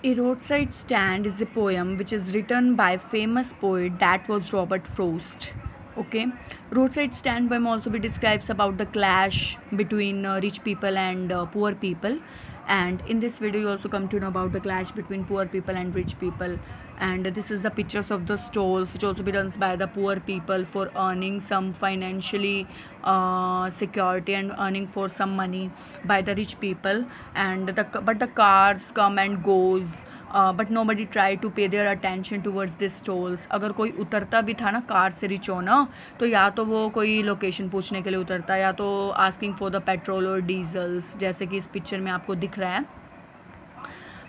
A Roadside Stand is a poem which is written by famous poet that was Robert Frost. Okay, Roadside Stand poem also be describes about the clash between rich people and poor people. And in this video, you also come to know about the clash between poor people and rich people. And this is the pictures of the stalls which also be done by the poor people for earning some financially security and earning for some money by the rich people. And but the cars come and goes, but nobody try to pay their attention towards this stalls. अगर कोई उतरता भी था ना car से rich होना, तो या तो वो कोई लोकेशन पूछने के लिए उतरता, या तो आस्किंग फॉर द पेट्रोल और डीजल्स, जैसे कि इस पिक्चर में आपको दिख रहा है.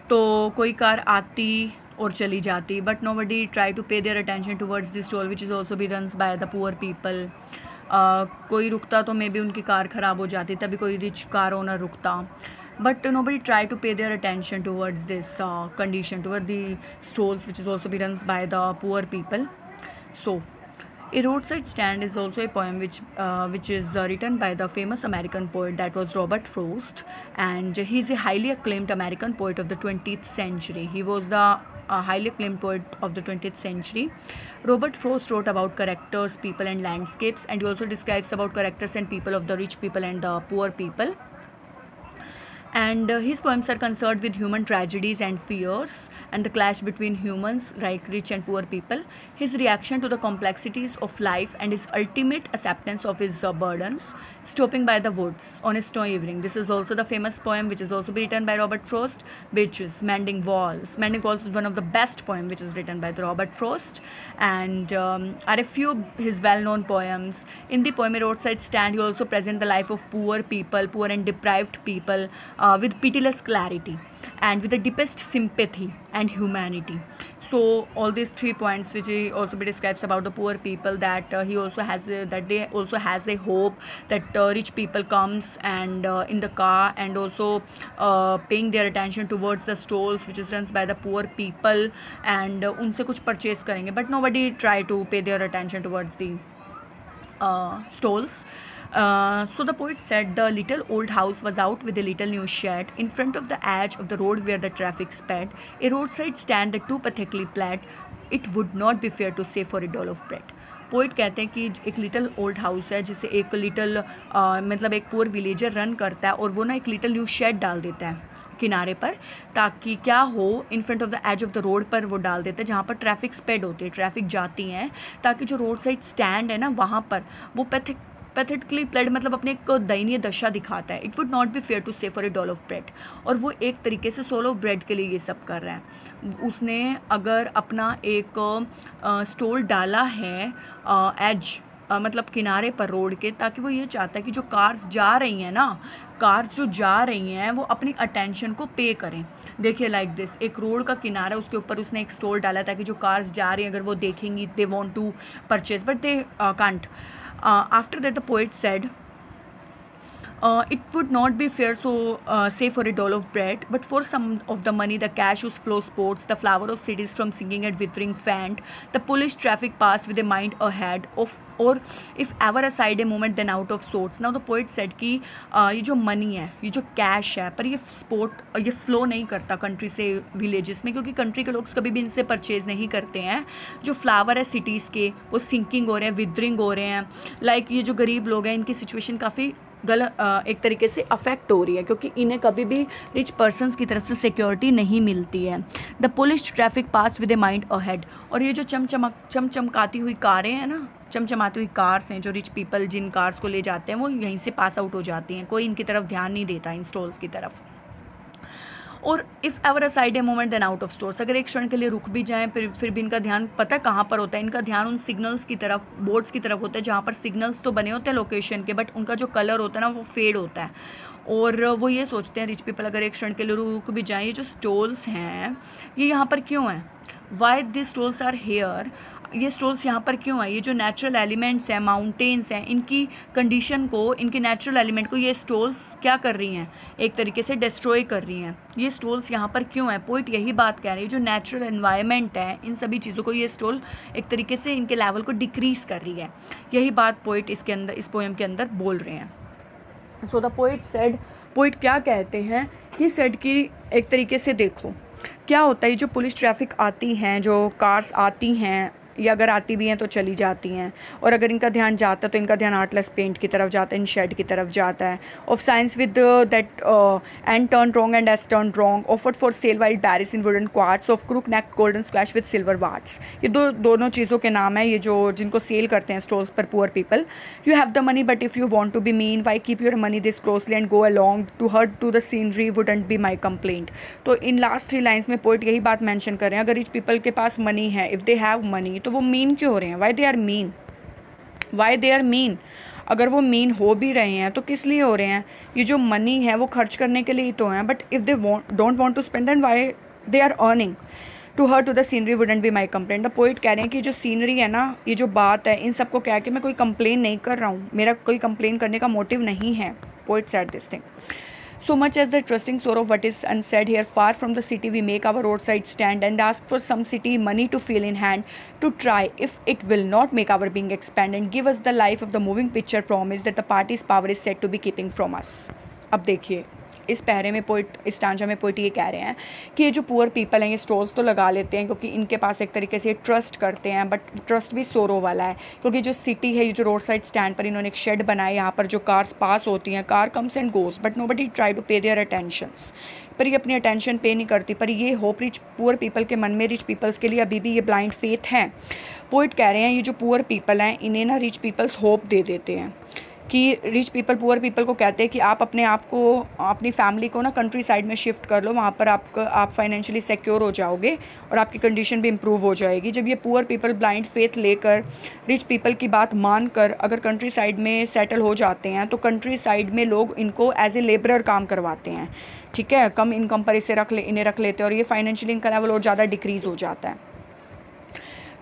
तो कोई कार आती और चली जाती, but nobody try to pay their attention towards this stall which is also be runs by the poor people. कोई रुकता तो मे बी उनकी कार ख़राब हो जाती, तभी कोई रिच कार ओनर रुकता. But nobody tried to pay their attention towards this condition, toward the stalls which is also be run by the poor people. So A Roadside Stand is also a poem which is written by the famous American poet that was Robert Frost, and he is a highly acclaimed American poet of the 20th century. He was the highly acclaimed poet of the 20th century. Robert Frost wrote about characters, people and landscapes, and he also describes about characters and people of the rich people and the poor people. And his poems are concerned with human tragedies and fears and the clash between humans like rich and poor people, his reaction to the complexities of life, and his ultimate acceptance of his burdens. Stopping by the woods on a snowy evening. This is also the famous poem which is also written by Robert Frost, which is Mending Walls. Mending Walls is one of the best poem which is written by the Robert Frost, and are a few his well-known poems. In the poem A Roadside Stand, he also present the life of poor people, poor and deprived people, with pitiless clarity and with the deepest sympathy and humanity. So all these 3 points which he also describes about the poor people, that he also has that they also has a hope that rich people comes and in the car, and also paying their attention towards the stalls which is run by the poor people, and उनसे कुछ purchase करेंगे, but nobody try to pay their attention towards the stalls. So the poet said, the little old house was out with a little new shed in front of the edge of the road where the traffic sped. A roadside stand that too pathetically plaid, it would not be fair to say for a doll of bread. Poet कहते हैं कि एक little old house है जिसे एक little मतलब एक poor villager run करता है, और वो ना एक लिटल न्यू शेड डाल देता है किनारे पर, ताकि क्या हो, in front of the edge of the road पर वो डाल देते हैं जहाँ पर ट्रैफिक स्पेड होती है, ट्रैफिक जाती हैं, ताकि जो रोड साइड स्टैंड है ना वहाँ पर वो पैथेटिकली प्लेड मतलब अपने एक दयनीय दशा दिखाता है. It would not be fair to say for a doll of bread. और वो एक तरीके से सोल ऑफ ब्रेड के लिए ये सब कर रहा है. उसने अगर अपना एक स्टॉल डाला है एज मतलब किनारे पर रोड के, ताकि वो ये चाहता है कि जो कार्स जा रही हैं ना, कार्स जो जा रही हैं वो अपनी अटेंशन को पे करें. देखिए लाइक दिस, एक रोड का किनारा, उसके ऊपर उसने एक स्टॉल डाला ताकि जो कार्स जा रही हैं अगर वो देखेंगी, they want to purchase but they can't. After that, the poet said, it would not be fair say for a doll of bread, but for some of the money, the cash whose flow sports, the flower of cities from singing at withering fant, the Polish traffic passed with a mind ahead of, or if ever aside a moment then out of sorts. Now the poet said कि ये जो money है, ये जो cash है, पर ये flow नहीं करता कंट्री से विलेजेस में, क्योंकि कंट्री के लोग कभी भी इनसे परचेज़ नहीं करते हैं. जो फ्लावर है सिटीज़ के, वो सिंकिंग हो रहे हैं, विदरिंग हो रहे हैं. लाइक ये जो गरीब लोग हैं, इनकी सिचुएशन काफ़ी एक तरीके से अफेक्ट हो रही है, क्योंकि इन्हें कभी भी रिच पर्सनस की तरफ से सिक्योरिटी नहीं मिलती है. The police traffic pass with a mind ahead. और ये जो चमचमाती हुई कारें हैं ना, चमचमाती हुई कार्स हैं, जो रिच पीपल जिन कार्स को ले जाते हैं वो यहीं से पास आउट हो जाती हैं. कोई इनकी तरफ ध्यान नहीं देता, इन स्टॉल्स की तरफ. और if ever aside a moment then out of stores, अगर एक क्षण के लिए रुक भी जाएं फिर भी इनका ध्यान पता है कहाँ पर होता है. इनका ध्यान उन सिग्नल्स की तरफ, बोर्ड्स की तरफ होता है, जहाँ पर सिग्नल्स तो बने होते हैं लोकेशन के, बट उनका जो कलर होता है ना वो फेड होता है. और वो ये सोचते हैं रिच पीपल, अगर एक क्षण के लिए रुक भी जाएँ, ये जो स्टॉल्स हैं ये यहाँ पर क्यों हैं, why this stalls are here, ये स्टॉल्स यहाँ पर क्यों है. ये जो नेचुरल एलिमेंट्स हैं, माउंटेन्स हैं, इनकी कंडीशन को, इनके नेचुरल एलिमेंट को ये स्टॉल्स क्या कर रही हैं, एक तरीके से डिस्ट्रॉय कर रही हैं. ये स्टॉल्स यहाँ पर क्यों है, पोइट यही बात कह रही है. जो नेचुरल एनवायरनमेंट है, इन सभी चीज़ों को ये स्टॉल एक तरीके से इनके लेवल को डिक्रीज़ कर रही है. यही बात पोइट इसके अंदर, इस पोएम के अंदर बोल रहे हैं. So the poet said, poet क्या कहते हैं, ही सेड कि एक तरीके से देखो, क्या होता है, जो पुलिस ट्रैफिक आती हैं, जो कार्स आती हैं, या अगर आती भी हैं तो चली जाती हैं, और अगर इनका ध्यान जाता है तो इनका ध्यान आर्टलेस पेंट की तरफ जाता है, इन शेड की तरफ जाता है. Of signs with that N turn wrong and S turn wrong, offered for sale wild berries in wooden quarts, of crook neck golden squash with silver warts. ये दोनों चीज़ों के नाम है, ये जो जिनको सेल करते हैं स्टॉल्स पर poor people. You have the money but if you want to be mean, why keep your money this closely and go along to hurt to the scenery wouldn't be my complaint. तो इन last 3 lines में poet यही बात mention कर रहे हैं, अगर rich people के पास मनी है, इफ़ दे हैव मनी, तो वो मीन क्यों हो रहे हैं? Why they are mean? अगर वो मीन हो भी रहे हैं तो किस लिए हो रहे हैं? ये जो मनी है वो खर्च करने के लिए ही तो हैं. But if they don't want to spend, and why they are earning to her to the scenery wouldn't be my complaint. The poet कह रहे हैं कि जो सीनरी है ना, ये जो बात है, इन सबको क्या कि मैं कोई कंप्लेन नहीं कर रहा हूँ, मेरा कोई कंप्लेन करने का मोटिव नहीं है. Poet said this thing. So much as the trusting sort of what is unsaid here, far from the city we make our roadside stand and ask for some city money to feel in hand, to try if it will not make our being expand and give us the life of the moving picture promise that the party's power is said to be keeping from us. अब देखिए, इस पैरे में poet, इस stanza में poet ये कह रहे हैं कि ये जो पुअर पीपल हैं ये स्टॉल्स तो लगा लेते हैं क्योंकि इनके पास एक तरीके से ट्रस्ट करते हैं, बट ट्रस्ट भी सोरो वाला है, क्योंकि जो सिटी है, ये जो रोड साइड स्टैंड पर इन्होंने एक शेड बनाया, यहाँ पर जो कार्स पास होती हैं, car comes and goes but nobody try to pay their attentions. पर ये अपनी अटेंशन पे नहीं करती. पर ये होप रिच पुअर पीपल के मन में, रिच पीपल्स के लिए अभी भी ये ब्लाइंड फेथ है. पोइट कह रहे हैं ये जो पुअर पीपल हैं इन्हें ना रिच पीपल्स होप दे देते हैं कि रिच पीपल पुअर पीपल को कहते हैं कि आप अपने आप को, अपनी फैमिली को ना कंट्री साइड में शिफ्ट कर लो, वहाँ पर आप फाइनेंशियली सिक्योर हो जाओगे और आपकी कंडीशन भी इम्प्रूव हो जाएगी. जब ये पुअर पीपल ब्लाइंड फेथ लेकर रिच पीपल की बात मानकर अगर कंट्री साइड में सेटल हो जाते हैं तो कंट्री साइड में लोग इनको एज ए लेबरर काम करवाते हैं. ठीक है, कम इनकम पर इन्हें रख लेते हैं और ये फाइनेंशियली इनका लेवल और ज़्यादा डिक्रीज़ हो जाता है.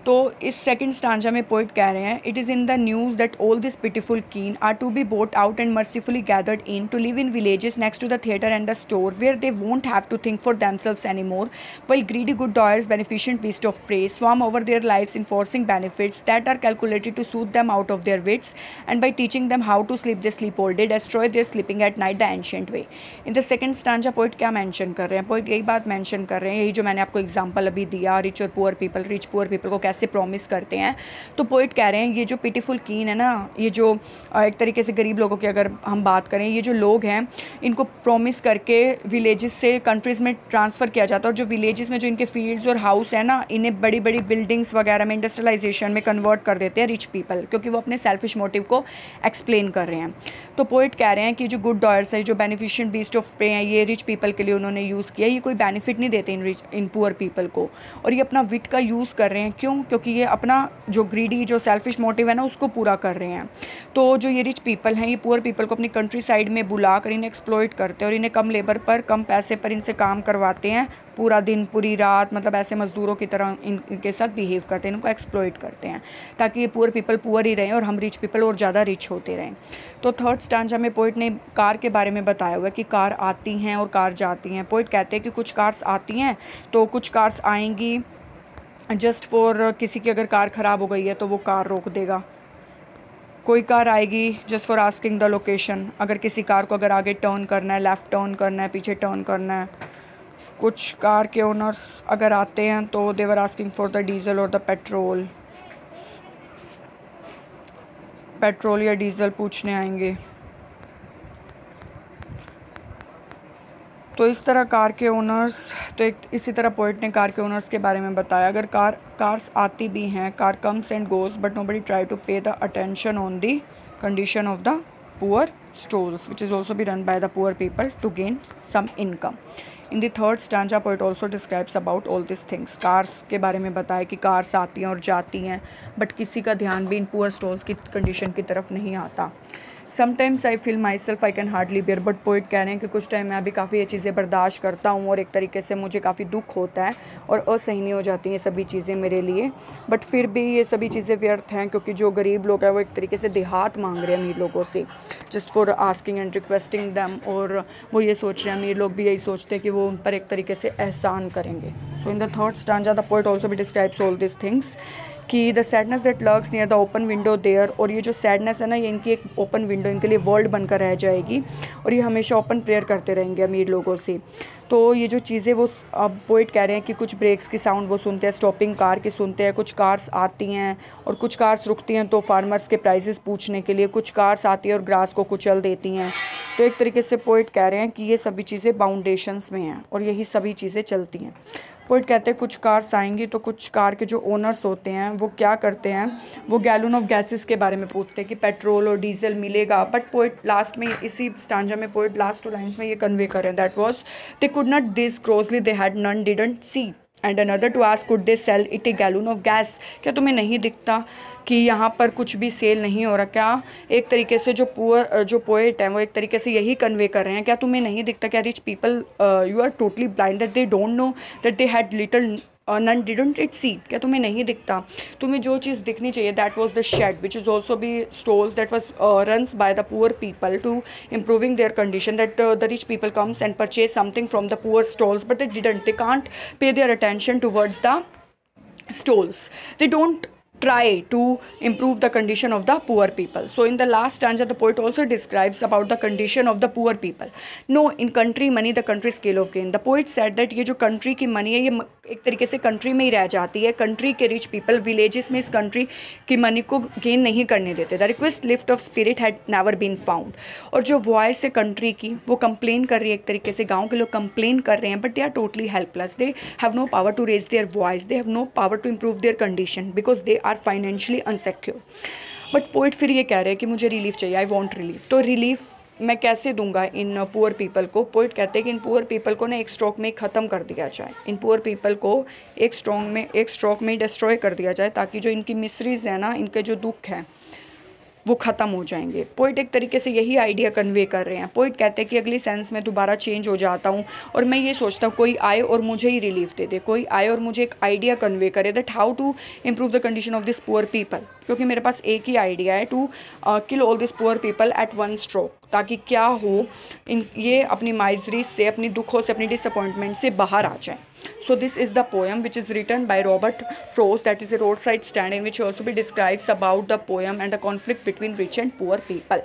तो इस सेकंड स्टांजा में पोइट कह रहे हैं, it is in the news that all this pitiful kin are to be bought out and mercifully gathered in to live in villages next to the theatre and the store where they won't have to think for themselves any more, while greedy good doers beneficent beast of prey swarm over their lives enforcing benefits that are calculated to soothe them out of their wits, and by teaching them how to sleep they sleep all day, destroy their sleeping at night the ancient way. In the second stanza poet क्या mention कर रहे हैं? Poet यही बात mention कर रहे हैं, यही जो मैंने आपको एग्जांपल अभी दिया, रिच पुअर पीपल को कैसे प्रॉमिस करते हैं. तो पोइट कह रहे हैं ये जो पिटीफुल कीन है ना, ये जो एक तरीके से गरीब लोगों की अगर हम बात करें, ये जो लोग हैं इनको प्रॉमिस करके विलेजेस से कंट्रीज़ में ट्रांसफ़र किया जाता है, और जो विलेजेस में जो इनके फील्ड्स और हाउस है ना, इन्हें बड़ी बड़ी बिल्डिंग्स वगैरह में इंडस्ट्रियलाइजेशन में कन्वर्ट कर देते हैं रिच पीपल, क्योंकि वो अपने सेल्फिश मोटिव को एक्सप्लेन कर रहे हैं. तो पोइट कह रहे हैं कि जो गुड डॉयर्स है, जो बेनिफिशिएंट बीस्ट ऑफ प्रे हैं, ये रिच पीपल के लिए उन्होंने यूज़ किया. ये कोई बेनिफिट नहीं देते इन पुअर पीपल को, और ये अपना विट का यूज़ कर रहे हैं. क्यों? क्योंकि ये अपना जो ग्रीडी, जो सेल्फिश मोटिव है ना, उसको पूरा कर रहे हैं. तो जो ये रिच पीपल हैं, ये पुअर पीपल को अपनी कंट्री साइड में बुला कर इन्हें एक्सप्लॉइट करते हैं और इन्हें कम लेबर पर, कम पैसे पर इनसे काम करवाते हैं, पूरा दिन पूरी रात, मतलब ऐसे मज़दूरों की तरह इनके साथ बिहेव करते हैं, इनको एक्सप्लॉइट करते हैं ताकि ये पुअर पीपल पुअर ही रहें और हम रिच पीपल और ज़्यादा रिच होते रहें. तो थर्ड स्टांजा में पोइट ने कार के बारे में बताया हुआ है कि कार आती हैं और कार जाती हैं. पोइट कहते हैं कि कुछ कार्स आती हैं तो कुछ कार्स आएंगी जस्ट फॉर, किसी की अगर कार ख़राब हो गई है तो वो कार रोक देगा. कोई कार आएगी just for asking the location, अगर किसी कार को अगर आगे टर्न करना है, लेफ़्ट टर्न करना है, पीछे टर्न करना है. कुछ कार के ओनर्स अगर आते हैं तो they were asking for the diesel और द पेट्रोल या डीजल पूछने आएंगे. तो इस तरह कार के ओनर्स, तो एक इसी तरह पोइट ने कार के ओनर्स के बारे में बताया, अगर कार्स आती भी हैं, car comes and goes but nobody try to pay the attention on the condition of the poor stores which is also be run by the poor people to gain some income. In the third stanza poet also describes about all this things. Cars के बारे में बताया कि cars आती हैं और जाती हैं, बट किसी का ध्यान भी इन पुअर स्टोर्स की कंडीशन की तरफ नहीं आता. Sometimes I feel my self I can hardly bear, but poet कह रहे हैं कि कुछ टाइम मैं भी काफ़ी ये चीज़ें बर्दाश्त करता हूँ और एक तरीके से मुझे काफ़ी दुख होता है और असहनीय नहीं हो जाती हैं सभी चीज़ें मेरे लिए. बट फिर भी ये सभी चीज़ें व्यर्थ हैं, क्योंकि जो गरीब लोग हैं वो एक तरीके से देहात मांग रहे हैं अमीर लोगों से, just for asking and requesting them, और वो ये सोच रहे हैं, अमीर लोग भी यही सोचते हैं कि वो उन पर एक तरीके से एहसान करेंगे. So in the third stanza the poet also be describes all these things कि the sadness that lurks near the open window there, और ये जो सैडनेस है ना ये इनकी एक ओपन विंडो, इनके लिए वर्ल्ड बनकर रह जाएगी और ये हमेशा ओपन प्रेयर करते रहेंगे अमीर लोगों से। तो ये जो चीज़ें वो अब पोइट कह रहे हैं कि कुछ ब्रेक्स की साउंड वो सुनते हैं, स्टॉपिंग कार की सुनते हैं, कुछ कार्स आती हैं और कुछ कार्स रुकती हैं तो फार्मर्स के प्राइसेस पूछने के लिए, कुछ कार्स आती हैं और ग्रास को कुचल देती हैं। तो एक तरीके से पोइट कह रहे हैं कि ये सभी चीज़ें बाउंडेशंस में हैं और यही सभी चीज़ें चलती हैं। पोइट कहते हैं कुछ कार्स आएंगी तो कुछ कार के जो ओनर्स होते हैं वो क्या करते हैं, वो गैलन ऑफ गैसेस के बारे में पूछते हैं कि पेट्रोल और डीजल मिलेगा। बट पोइट लास्ट में, इसी स्टांजा में पोइट लास्ट 2 लाइन्स में ये कन्वे करें, that was they could not this closely they had none didn't see and another to ask could they sell it a gallon of gas, क्या तुम्हें नहीं दिखता कि यहाँ पर कुछ भी सेल नहीं हो रहा क्या? एक तरीके से जो पोएट हैं वो एक तरीके से यही कन्वे कर रहे हैं, क्या तुम्हें नहीं दिखता, क्या rich people you are totally blind that they don't know that they had little none didn't it see, क्या तुम्हें नहीं दिखता? तुम्हें जो चीज़ दिखनी चाहिए that was the shed which is also be stalls that was runs by the poor people to improving their condition, that the rich people comes and purchase something from the poor stalls but they didn't, they can't pay their attention towards the stalls, they don't try to improve the condition of the poor people. So in the last stanza the poet also describes about the condition of the poor people. No, in country money the country scale of gain. The poet said that ये जो country की money है ये एक तरीके से country में ही रह जाती है, country के rich people villages में इस country की money को gain नहीं करने देते. The request lift of spirit had never been found. और जो voice है country की वो complain कर रही है, एक तरीके से गाँव के लोग complain कर रहे हैं but they are totally helpless. They have no power to raise their voice. They have no power to improve their condition because they are financially unsecure. But poet फिर ये कह रहे हैं कि मुझे रिलीफ चाहिए, आई वॉन्ट रिलीफ. तो relief मैं कैसे दूंगा इन पुअर पीपल को? पोइट कहते हैं कि इन पुअर पीपल को ना एक स्ट्रोक में ख़त्म कर दिया जाए, इन पुअर पीपल को एक स्ट्रोक में डिस्ट्रॉय कर दिया जाए ताकि जो इनकी मिसरीज है ना, इनके जो दुख हैं वो ख़त्म हो जाएंगे. पोइट एक तरीके से यही आइडिया कन्वे कर रहे हैं. पोइट कहते हैं कि अगली सेंस में दोबारा चेंज हो जाता हूँ और मैं ये सोचता हूँ कोई आए और मुझे ही रिलीफ दे दे, कोई आए और मुझे एक आइडिया कन्वे करे that how to improve the condition of this poor people, क्योंकि मेरे पास एक ही आइडिया है, to kill all this poor people at one stroke, ताकि क्या हो ये अपनी माइजरी से, अपनी दुखों से, अपनी डिसअपॉइंटमेंट से बाहर आ जाए. So this is the poem which is written by Robert Frost, that is a roadside stand, in which also be describes about the poem and the conflict between rich and poor people.